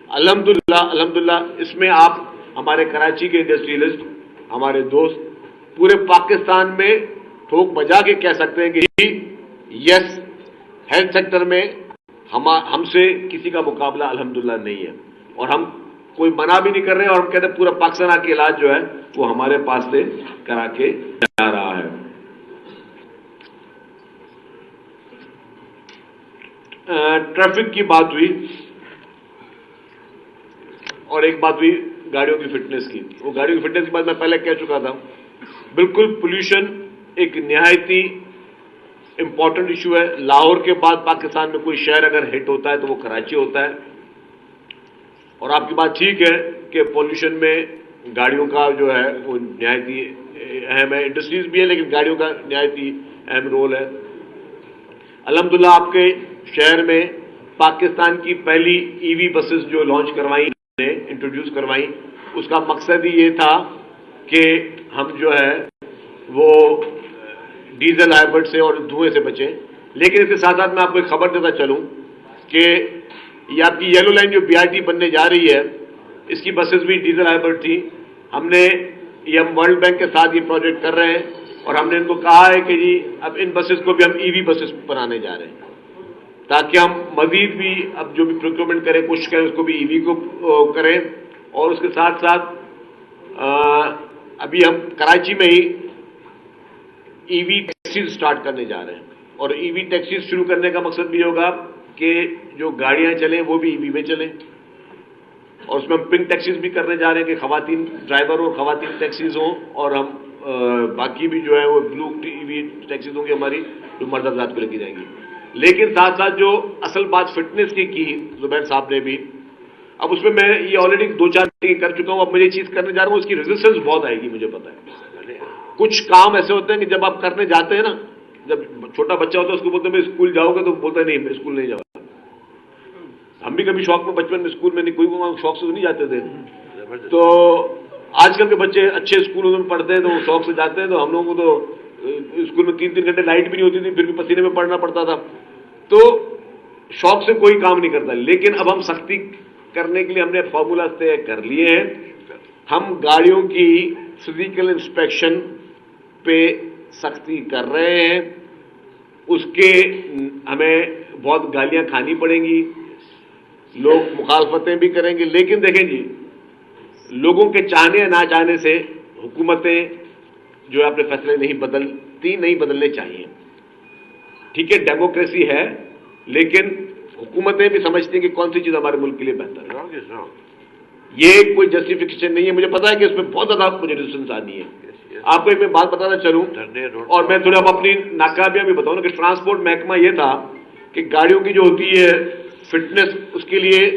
अल्हम्दुलिल्लाह इसमें आप हमारे कराची के इंडस्ट्रियलिस्ट, हमारे दोस्त पूरे पाकिस्तान में ठोक बजा के कह सकते हैं कि यस, हेल्थ सेक्टर में हमसे किसी का मुकाबला अल्हम्दुलिल्लाह नहीं है, और हम कोई मना भी नहीं कर रहे, और हम कहते हैं पूरा पाकिस्तान आके इलाज जो है वो हमारे पास से करा के जा रहा है। ट्रैफिक की बात हुई, और एक बात हुई गाड़ियों की फिटनेस की। वो गाड़ियों की फिटनेस की बात मैं पहले कह चुका था। बिल्कुल, पोल्यूशन एक निहायती इंपॉर्टेंट इशू है। लाहौर के बाद पाकिस्तान में कोई शहर अगर हिट होता है तो वो कराची होता है। और आपकी बात ठीक है कि पोल्यूशन में गाड़ियों का जो है वो निहायती अहम है। इंडस्ट्रीज भी है, लेकिन गाड़ियों का निहायती अहम रोल है। अल्हम्दुलिल्लाह आपके शहर में पाकिस्तान की पहली ईवी बसेस जो लॉन्च करवाई, इंट्रोड्यूस करवाई, उसका मकसद ही ये था कि हम जो है वो डीजल हाइब्रिड से और धुएं से बचें। लेकिन इसके साथ साथ मैं आपको एक खबर देता चलूं कि ये आपकी येलो लाइन जो बीआरटी बनने जा रही है, इसकी बसेस भी डीजल हाइब्रिड थी। हम वर्ल्ड बैंक के साथ ये प्रोजेक्ट कर रहे हैं, और हमने इनको कहा है कि जी अब इन बसेस को भी हम ईवी बसेस बनाने जा रहे हैं, ताकि हम मजीद भी अब जो भी प्रोक्योरमेंट करें, कोशिश करें उसको भी ईवी को करें। और उसके साथ साथ अभी हम कराची में ही ईवी टैक्सीज स्टार्ट करने जा रहे हैं, और ईवी टैक्सीज शुरू करने का मकसद भी होगा कि जो गाड़ियां चलें वो भी ईवी में चलें। और उसमें हम पिंक टैक्सीज भी करने जा रहे हैं कि खवातीन ड्राइवर हो, खवातीन टैक्सीज हों, और हम बाकी भी जो है वो ब्लू ईवी टैक्सीज होंगी हमारी, जो मर्द हज़रात को लेके जाएंगी। लेकिन साथ साथ जो असल बात फिटनेस की जुबैर साहब ने भी, अब उसमें मैं ये ऑलरेडी 2-4 कर चुका हूं, अब मैं ये चीज करने जा रहा हूं, उसकी रेजिस्टेंस बहुत आएगी, मुझे पता है। कुछ काम ऐसे होते हैं कि जब आप करने जाते हैं ना, जब छोटा बच्चा होता है उसको बोलते हैं स्कूल जाओगे, तो बोलता है नहीं मैं स्कूल नहीं जाऊंगा। हम भी कभी शौक में बचपन में स्कूल में नहीं, कोई शौक से तो नहीं जाते थे। तो आजकल के बच्चे अच्छे स्कूलों में पढ़ते हैं तो वो शौक से जाते हैं, तो हम लोगों को तो स्कूल में 3-3 घंटे लाइट भी नहीं होती थी, फिर भी पसीने में पढ़ना पड़ता था। तो शौक से कोई काम नहीं करता। लेकिन अब हम सख्ती करने के लिए हमने फॉर्मूला तय कर लिए हैं। हम गाड़ियों की फिजिकल इंस्पेक्शन पे सख्ती कर रहे हैं। उसके हमें बहुत गालियां खानी पड़ेंगी, लोग मुखालफतें भी करेंगे। लेकिन देखें जी, लोगों के चाहने या ना चाहने से हुकूमतें जो है अपने फैसले नहीं बदलने चाहिए। ठीक है, डेमोक्रेसी है, लेकिन हुकूमतें भी समझती हैं कि कौन सी चीज हमारे मुल्क के लिए बेहतर है। ये कोई जस्टिफिकेशन नहीं है। मुझे पता है कि इसमें बहुत ज्यादा मुझे रेजिस्टेंस आनी है। आपको एक मैं बात बताना चलूं, और मैं थोड़ा अपनी नाकामियां भी बताऊं कि ट्रांसपोर्ट महकमा यह था कि गाड़ियों की जो होती है फिटनेस, उसके लिए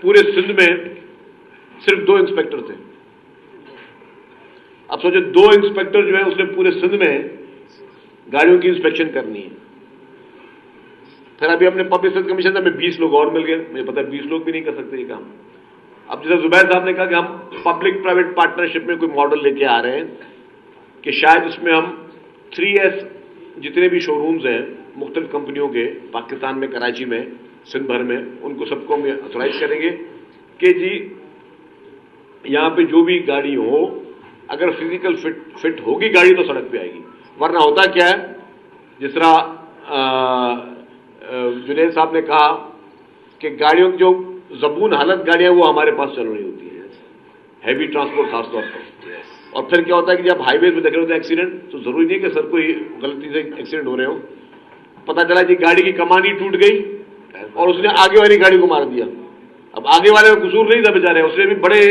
पूरे सिंध में सिर्फ 2 इंस्पेक्टर थे। अब सोचो 2 इंस्पेक्टर जो है उसने पूरे सिंध में गाड़ियों की इंस्पेक्शन करनी है। फिर अभी हमने पब्लिक सर्विस कमीशन में 20 लोग और मिल गए। मुझे पता है 20 लोग भी नहीं कर सकते ये काम। अब जैसे जुबैर साहब ने कहा कि हम पब्लिक प्राइवेट पार्टनरशिप में कोई मॉडल लेके आ रहे हैं कि शायद उसमें हम 3S जितने भी शोरूम्स हैं मुख्तलिफ कंपनियों के पाकिस्तान में, कराची में, सिंध भर में, उनको सबको हम ऑथराइज करेंगे कि जी यहां पे जो भी गाड़ी हो, अगर फिजिकल फिट होगी गाड़ी तो सड़क पे आएगी। वरना होता क्या है, जिस तरह जुनैद साहब ने कहा कि गाड़ियों की जो ज़बून हालत गाड़ियां वो हमारे पास चल रही होती है, हैवी ट्रांसपोर्ट खासतौर पर। और फिर क्या होता है कि जब हाईवे पे देख रहे होते हैं एक्सीडेंट, तो जरूरी नहीं है कि सर कोई गलती से एक्सीडेंट हो रहे हो। पता चला कि गाड़ी की कमान ही टूट गई और उसने आगे वाली गाड़ी को मार दिया। अब आगे वाले का कसूर नहीं था बेचारे, उसने भी बड़े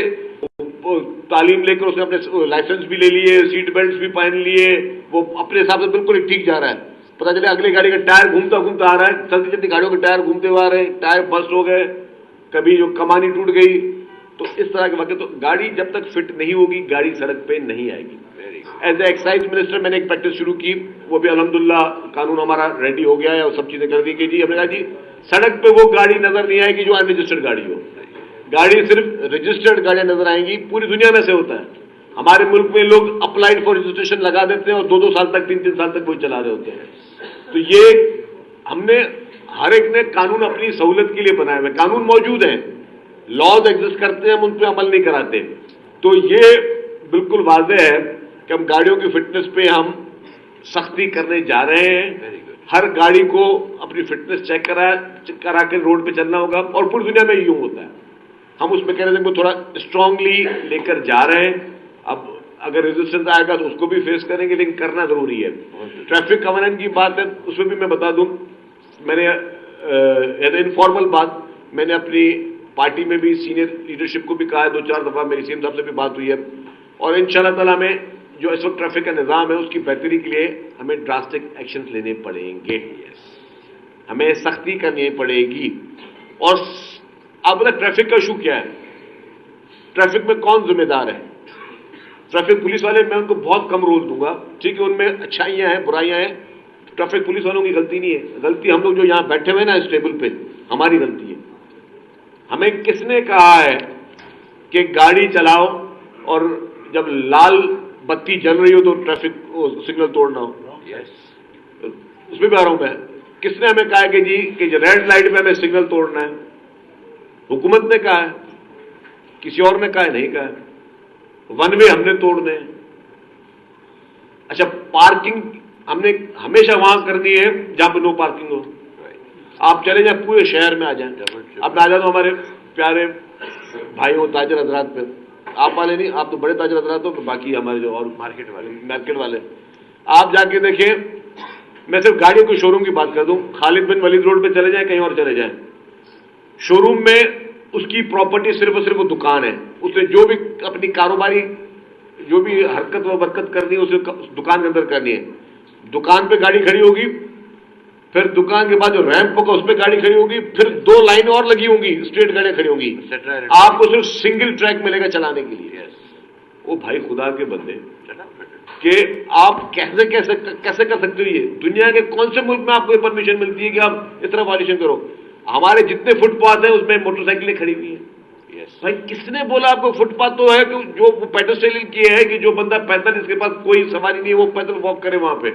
तालीम लेकर उसने अपने लाइसेंस भी ले लिए, सीट बेल्ट भी पहन लिए, वो अपने हिसाब से बिल्कुल ठीक जा रहा है। पता चले अगली गाड़ी का टायर घूमता घूमता आ रहा है, चलती चलती गाड़ियों के टायर घूमते हुए आ रहे हैं, टायर बस्ट हो गए, कभी जो कमानी टूट गई। तो इस तरह के वाक़े, तो गाड़ी जब तक फिट नहीं होगी गाड़ी सड़क पे नहीं आएगी। एज ए एक्साइज मिनिस्टर मैंने एक प्रैक्टिस शुरू की, वो भी अल्हम्दुलिल्लाह कानून हमारा रेडी हो गया है और सब चीजें कर दी गई। जी हमने कहा जी सड़क पे वो गाड़ी नजर नहीं आएगी जो अनरजिस्टर्ड गाड़ी हो, गाड़ी सिर्फ रजिस्टर्ड गाड़ियां नजर आएंगी। पूरी दुनिया में से होता है। हमारे मुल्क में लोग अप्लाइड फॉर रजिस्ट्रेशन लगा देते हैं और 2-2 साल तक, 3-3 साल तक कोई चला रहे होते हैं। तो ये हमने हर एक ने कानून अपनी सहूलत के लिए बनाए हुए, कानून मौजूद हैं, लॉज एग्जिस्ट करते हैं, हम उन पर अमल नहीं कराते। तो ये बिल्कुल वाज़ेह है कि हम गाड़ियों की फिटनेस पे हम सख्ती करने जा रहे हैं। हर गाड़ी को अपनी फिटनेस चेक करा के रोड पे चलना होगा, और पूरी दुनिया में यूं होता है। हम उस मैकेनिज्म को थोड़ा स्ट्रांगली लेकर जा रहे हैं। अब अगर रेजिस्टेंस आएगा तो उसको भी फेस करेंगे, लेकिन करना जरूरी है। ट्रैफिक कवर्नेंस की बात है, उसमें भी मैं बता दूं, मैंने इनफॉर्मल बात मैंने अपनी पार्टी में भी सीनियर लीडरशिप को भी कहा है, 2-4 दफा मेरी सीएम साहब से भी बात हुई है। और इंशाअल्लाह ताला में जो इस वक्त ट्रैफिक का निजाम है उसकी बेहतरी के लिए हमें ड्रास्टिक एक्शन लेने पड़ेंगे, हमें सख्ती करनी पड़ेगी। और अब तक ट्रैफिक का इशू क्या है, ट्रैफिक में कौन जिम्मेदार है? ट्रैफिक पुलिस वाले, मैं उनको बहुत कम रोल दूंगा। ठीक है, उनमें अच्छाइयां हैं, बुराइयां हैं। ट्रैफिक पुलिस वालों की गलती नहीं है, गलती हम लोग जो यहां बैठे हुए ना इस टेबल पे, हमारी गलती है। हमें किसने कहा है कि गाड़ी चलाओ और जब लाल बत्ती जल रही हो तो ट्रैफिक सिग्नल तोड़ना हो? उसमें भी आ रहा हूं मैं। किसने हमें कहा है कि जी कि रेड लाइट पे हमें सिग्नल तोड़ना है? हुकूमत ने कहा है, किसी और ने कहा है? नहीं कहा है। वन वे हमने तोड़ने हैं। अच्छा, पार्किंग हमने हमेशा वहां करनी है जहां पर नो पार्किंग हो। आप चले जाए पूरे शहर में आ जाए। अब मैं आ जाता हूं हमारे प्यारे भाइयों ताजर हजरात पे, आप वाले नहीं, आप तो बड़े ताजर हजरात हो, बाकी हमारे जो और मार्केट वाले आप जाके देखें। मैं सिर्फ गाड़ियों के शोरूम की बात कर दूं, खालिद बिन वलीद रोड पे चले जाए, कहीं और चले जाए, शोरूम में उसकी प्रॉपर्टी सिर्फ और सिर्फ दुकान है। उसने जो भी अपनी कारोबारी जो भी हरकत व बरकत करनी है उसे दुकान के अंदर करनी है। दुकान पे गाड़ी खड़ी होगी, फिर दुकान के बाद जो रैंप होगा उस पर गाड़ी खड़ी होगी, फिर 2 लाइनें और लगी होंगी, स्ट्रेट गाड़ियां खड़ी होंगी। आपको सिर्फ सिंगल ट्रैक मिलेगा चलाने के लिए। ओ भाई खुदा के बंदे कि आप कैसे कैसे कैसे कर सकते हो? ये दुनिया के कौन से मुल्क में आपको ये परमिशन मिलती है कि आप इस तरह वायलेशन करो? हमारे जितने फुटपाथ हैं उसमें मोटरसाइकिलें खड़ी हुई हैं। भाई किसने बोला आपको? फुटपाथ तो है कि जो पेडेस्ट्रियन की है कि जो बंदा पैदल, जिसके पास कोई सवारी नहीं है, वो पैदल वॉक करे वहां पे,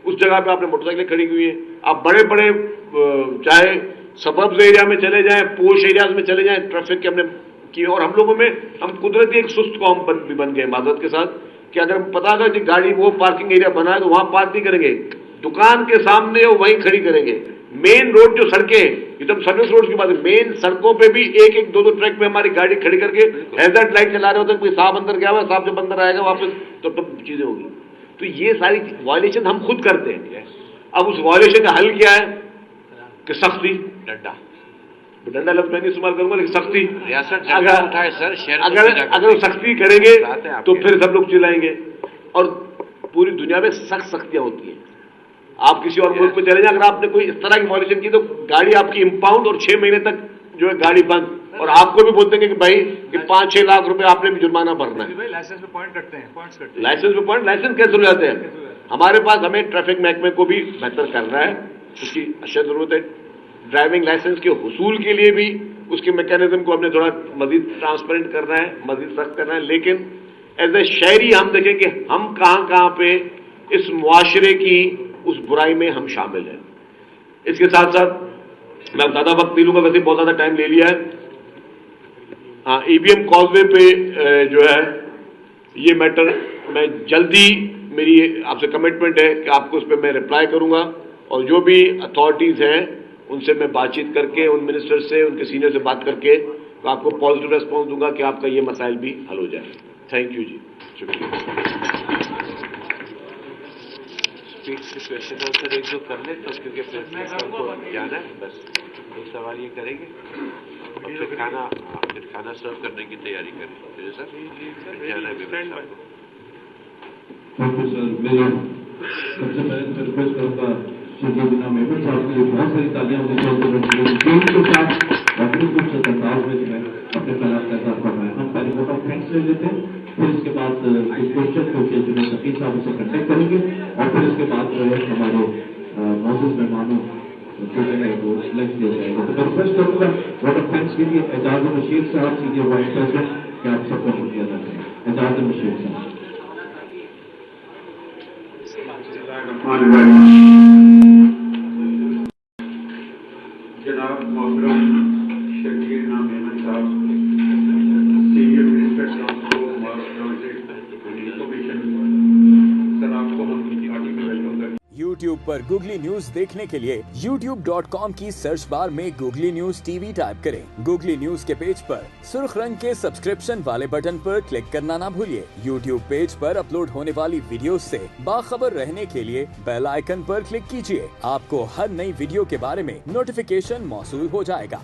उस जगह पे आपने मोटरसाइकिलें खड़ी हुई है। आप बड़े बड़े चाहे सबर्ब्स एरिया में चले जाएं, पोश एरियाज में चले जाएं, ट्रैफिक के हमने की। और हम लोगों में हम कुदरती एक सुस्त कौम भी बन गए माजरत के साथ कि अगर पता था कि गाड़ी वो पार्किंग एरिया बना है तो वहां पार्क नहीं करेंगे, दुकान के सामने वो वहीं खड़ी करेंगे। मेन रोड जो सड़कें, एकदम सर्विस रोड की बात है, मेन सड़कों पे भी एक एक दो दो ट्रैक पे हमारी गाड़ी खड़ी करके हैजर्ड लाइट चला रहे होते हैं। कोई साहब अंदर गया हुआ, साहब जब अंदर आएगा वापस तो चीजें होगी। तो ये सारी वायलेशन हम खुद करते हैं। अब उस वायलेशन का हल क्या है कि सख्ती, डंडा लफ्ज मैं नहीं इस्तेमाल करूंगा, लेकिन सख्ती। अगर सख्ती करेंगे तो फिर सब लोग चिल्लाएंगे। और पूरी दुनिया में सख्त सख्तियां होती हैं। आप किसी और मुल्क में चले जाएं, अगर आपने कोई इस तरह की वायलेशन की तो गाड़ी आपकी इंपाउंड और 6 महीने तक जो है गाड़ी बंद। और आपको भी बोल देंगे कि भाई कि 5-6 लाख रुपए आपने भी जुर्माना भरना है। लाइसेंस पे पॉइंट करते हैं, लाइसेंस पे पॉइंट, लाइसेंस कैंसिल हो जाते हैं। हमारे पास, हमें ट्रैफिक महकमे को भी बेहतर करना है, उसकी अशद जरूरत है। ड्राइविंग लाइसेंस के हुसूल के लिए भी उसके मैकेनिज्म को हमने थोड़ा मजीद ट्रांसपेरेंट करना है, मजीद सख्त करना है। लेकिन एज ए शहरी हम देखें कि हम कहां पे इस मुआशरे की उस बुराई में हम शामिल हैं। इसके साथ साथ मैं ज्यादा वक्त नहीं लूंगा, वैसे बहुत ज्यादा टाइम ले लिया है। हाँ, ईवीएम कॉजवे पे जो है ये मैटर मैं जल्दी, मेरी आपसे कमिटमेंट है कि आपको उस पर मैं रिप्लाई करूंगा। और जो भी अथॉरिटीज हैं उनसे मैं बातचीत करके, उन मिनिस्टर से, उनके सीनियर से बात करके तो आपको पॉजिटिव रेस्पॉन्स दूंगा कि आपका ये मसाइल भी हल हो जाए। थैंक यू जी, शुक्रिया। क्वेश्चन आंसर एक दो कर ले तो, क्योंकि फिर को जाना है, बस एक सवाल ये करेंगे और फिर खाना सर्व करने की तैयारी करें। फिर सर जाना है सर, मेरी सबसे पहले रिक्वेस्ट करूंगा श्री बिना मेहमद साहब के लिए बहुत सारी तालियां होनी चाहिए के साथ अपने कुछ अंदाज में जो है अपने ख्याल का इजहार कर रहे हैं। हम पहले वोट ऑफ थैंक्स ले लेते हैं, फिर इसके बाद क्वेश्चन क्योंकि जो सकीन साहब उसे कंटेक्ट करेंगे और फिर इसके बाद जो है हमारे मौजूद मेहमानों जो है वो लंच दिया जाएगा। तो मैं रिक्वेस्ट करूंगा वोट ऑफ थैंक्स के लिए एजाज मशीर साहब, सीनियर वाइस प्रेसिडेंट, कि आप सबका शुक्रिया अदा करें। एजाज मशीर साहब। जनाब मोहतरम शकीर नाम अहमद साहब, सीनियर मिनिस्टर कमीशन, सर आपको हम पार्टी में वेलकम करते हैं। YouTube पर गूगली न्यूज देखने के लिए youtube.com की सर्च बार में गूगली न्यूज टीवी टाइप करें। गूगली न्यूज के पेज पर सुर्ख रंग के सब्सक्रिप्शन वाले बटन पर क्लिक करना ना भूलिए। YouTube पेज पर अपलोड होने वाली वीडियोस से बाखबर रहने के लिए बेल आइकन पर क्लिक कीजिए। आपको हर नई वीडियो के बारे में नोटिफिकेशन मौसूल हो जाएगा।